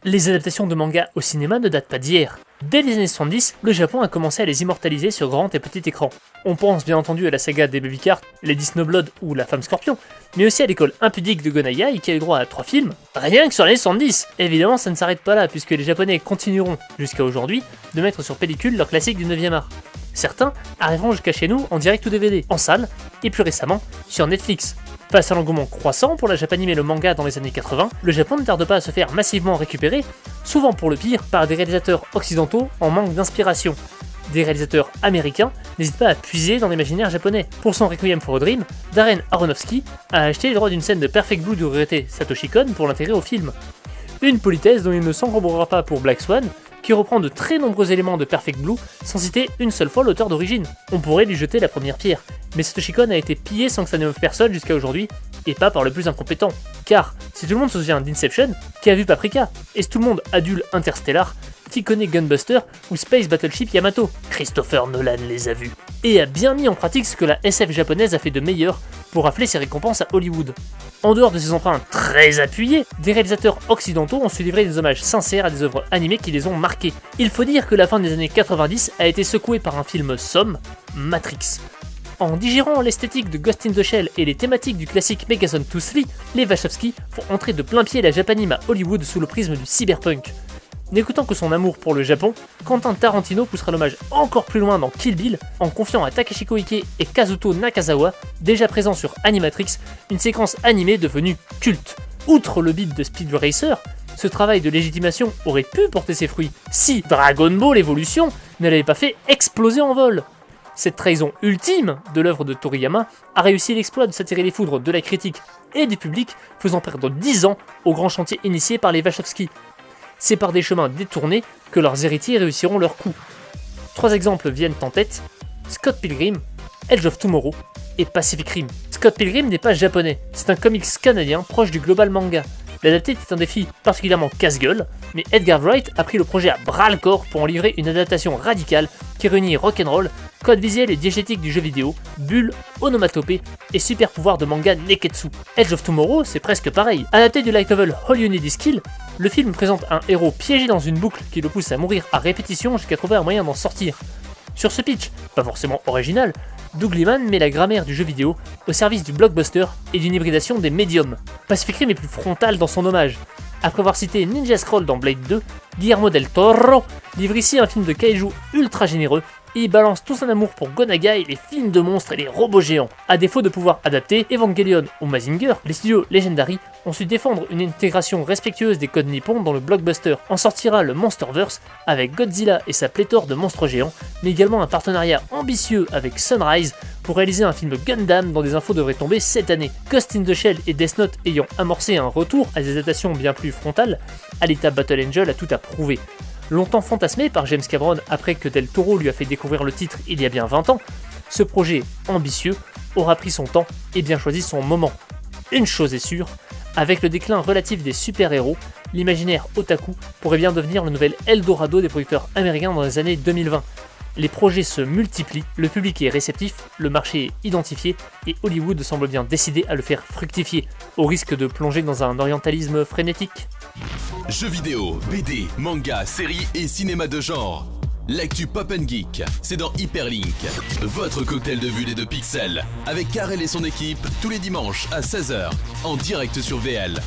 Les adaptations de manga au cinéma ne datent pas d'hier. Dès les années 70, le Japon a commencé à les immortaliser sur grand et petit écran. On pense bien entendu à la saga des Baby Cart, Lady Snowblood ou La Femme Scorpion, mais aussi à l'école impudique de Gonaiai qui a eu droit à 3 films, rien que sur l'année 70. Évidemment, ça ne s'arrête pas là, puisque les Japonais continueront, jusqu'à aujourd'hui, de mettre sur pellicule leurs classiques du 9e art. Certains arriveront jusqu'à chez nous en direct ou DVD, en salle, et plus récemment, sur Netflix. Face à l'engouement croissant pour la japanime et le manga dans les années 80, le Japon ne tarde pas à se faire massivement récupérer, souvent pour le pire, par des réalisateurs occidentaux en manque d'inspiration. Des réalisateurs américains n'hésitent pas à puiser dans l'imaginaire japonais. Pour son Requiem for a Dream, Darren Aronofsky a acheté les droits d'une scène de Perfect Blue du regretté Satoshi Kon pour l'intégrer au film. Une politesse dont il ne s'encombrera pas pour Black Swan, qui reprend de très nombreux éléments de Perfect Blue sans citer une seule fois l'auteur d'origine. On pourrait lui jeter la première pierre, mais Satoshi Kon a été pillé sans que ça n'émeuve personne jusqu'à aujourd'hui, et pas par le plus incompétent. Car, si tout le monde se souvient d'Inception, qui a vu Paprika, et si tout le monde adule Interstellar, qui connaît Gunbuster ou Space Battleship Yamato, Christopher Nolan les a vus, et a bien mis en pratique ce que la SF japonaise a fait de meilleur pour rafler ses récompenses à Hollywood. En dehors de ces emprunts très appuyés, des réalisateurs occidentaux ont su livrer des hommages sincères à des œuvres animées qui les ont marqués. Il faut dire que la fin des années 90 a été secouée par un film somme, Matrix. En digérant l'esthétique de Ghost in the Shell et les thématiques du classique Megazone 2-3, les Wachowski font entrer de plein pied la japanime à Hollywood sous le prisme du cyberpunk. N'écoutant que son amour pour le Japon, Quentin Tarantino poussera l'hommage encore plus loin dans Kill Bill en confiant à Takashi Koike et Kazuto Nakazawa, déjà présents sur Animatrix, une séquence animée devenue culte. Outre le beat de Speed Racer, ce travail de légitimation aurait pu porter ses fruits si Dragon Ball Evolution ne l'avait pas fait exploser en vol. Cette trahison ultime de l'œuvre de Toriyama a réussi l'exploit de s'attirer les foudres de la critique et du public, faisant perdre 10 ans au grand chantier initié par les Wachowski. C'est par des chemins détournés que leurs héritiers réussiront leur coup. 3 exemples viennent en tête: Scott Pilgrim, Edge of Tomorrow et Pacific Rim. Scott Pilgrim n'est pas japonais, c'est un comics canadien proche du global manga. L'adapter est un défi particulièrement casse-gueule, mais Edgar Wright a pris le projet à bras-le-corps pour en livrer une adaptation radicale qui réunit rock'n'roll, code visuel et diégétique du jeu vidéo, bulles, onomatopée et super pouvoir de manga neketsu. Edge of Tomorrow, c'est presque pareil. Adapté du light novel All You Need Is Kill, le film présente un héros piégé dans une boucle qui le pousse à mourir à répétition jusqu'à trouver un moyen d'en sortir. Sur ce pitch, pas forcément original, Doug Liman met la grammaire du jeu vidéo au service du blockbuster et d'une hybridation des médiums. Pacific Rim est plus frontal dans son hommage. Après avoir cité Ninja Scroll dans Blade 2, Guillermo del Toro livre ici un film de kaiju ultra généreux et il balance tout son amour pour Gonaga et les films de monstres et les robots géants. À défaut de pouvoir adapter Evangelion ou Mazinger, les studios Legendary ont su défendre une intégration respectueuse des codes nippons dans le blockbuster. En sortira le Monsterverse avec Godzilla et sa pléthore de monstres géants, mais également un partenariat ambitieux avec Sunrise pour réaliser un film Gundam dont des infos devraient tomber cette année. Ghost in the Shell et Death Note ayant amorcé un retour à des adaptations bien plus frontales, Alita Battle Angel a tout à prouver. Longtemps fantasmé par James Cameron après que Del Toro lui a fait découvrir le titre il y a bien 20 ans, ce projet ambitieux aura pris son temps et bien choisi son moment. Une chose est sûre, avec le déclin relatif des super-héros, l'imaginaire otaku pourrait bien devenir le nouvel Eldorado des producteurs américains dans les années 2020. Les projets se multiplient, le public est réceptif, le marché est identifié et Hollywood semble bien décidé à le faire fructifier, au risque de plonger dans un orientalisme frénétique. Jeux vidéo, BD, manga, séries et cinéma de genre. L'actu Pop & Geek, c'est dans Hyperlink, votre cocktail de bulles et de pixels, avec Karel et son équipe, tous les dimanches à 16h, en direct sur VL.